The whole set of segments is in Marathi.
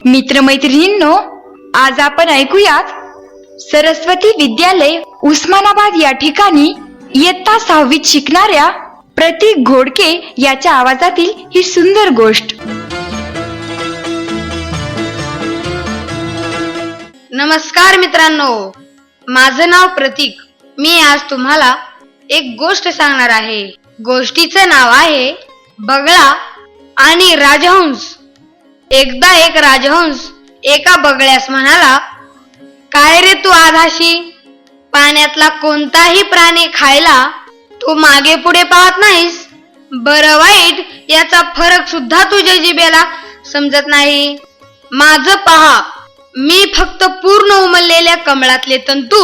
मित्रमैत्रिणींनो, आज आपण ऐकूयात सरस्वती विद्यालय उस्मानाबाद या ठिकाणी इयत्ता 6वीत शिकणाऱ्या प्रतीक घोडके याच्या आवाजातील ही सुंदर गोष्ट। नमस्कार मित्रांनो, माझं नाव प्रतीक। मी आज तुम्हाला एक गोष्ट सांगणार आहे। गोष्टीचं नाव आहे बगळा आणि राजहंस। एकदा एक राजहंस एका बगळ्यास म्हणाला, काय रे तू आधाशी, पाण्यातला कोणताही प्राणी खायला तू मागे पुढे पाहत नाहीस। बरं वाईट याचा फरक सुद्धा तुझ्या जिभेला समजत नाही। माझं पहा, मी फक्त पूर्ण उमललेल्या कमळातले तंतू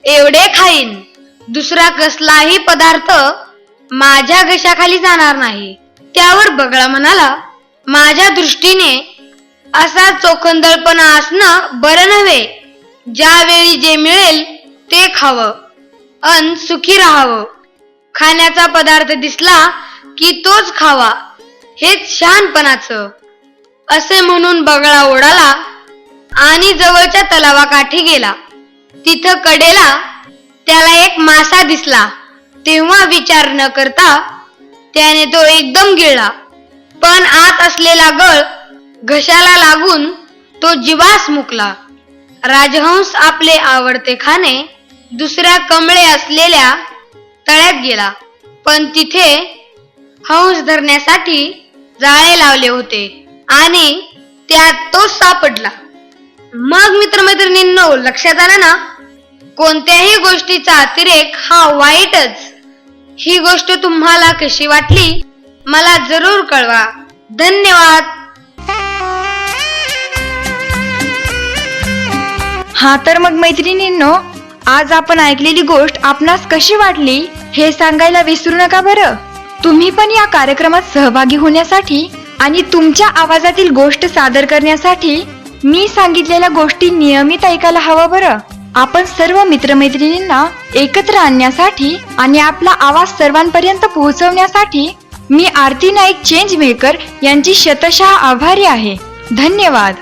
एवढे खाईन, दुसरा कसलाही पदार्थ माझ्या घशाखाली जाणार नाही। त्यावर बगळा म्हणाला, माझ्या दृष्टीने असा चोखंदळपणा असणं बरं नव्हे। ज्यावेळी जे मिळेल ते खावं अन सुखी राहावं। खाण्याचा पदार्थ दिसला की तोच खावा, हेच शहाणपणाचं। असे म्हणून बगळा उडाला आणि जवळच्या तलावाकाठी गेला। तिथं कडेला त्याला एक मासा दिसला। तेव्हा विचार न करता त्याने तो एकदम गिळला, पण आत असलेला गळ घशाला लागून तो जिवास मुकला। राजहंस आपले आवडते खाणे दुसऱ्या कमळे असलेल्या तळ्यात गेला, पण तिथे हंस धरण्यासाठी जाळे लावले होते आणि त्यात तो सापडला। मग मित्रमैत्रिणींनो, लक्षात आलं ना, कोणत्याही गोष्टीचा अतिरेक हा वाईटच। ही गोष्ट तुम्हाला कशी वाटली मला जरूर कळवा। धन्यवाद। हा तर मग मैत्रिणींनो, आज आपण ऐकलेली गोष्ट आपणास कशी वाटली हे सांगायला विसरू नका बरं। तुम्ही पण या कार्यक्रमात सहभागी होण्यासाठी आणि तुमच्या आवाजातील गोष्ट सादर करण्यासाठी मी सांगितलेल्या गोष्टी नियमित ऐकायला हवं बरं। आपण सर्व मित्रमैत्रिणींना एकत्र आणण्यासाठी आणि आपला आवाज सर्वांपर्यंत पोहोचवण्यासाठी मी आरती नाईक चेंज मेकर यांची शतशः आभारी आहे। धन्यवाद।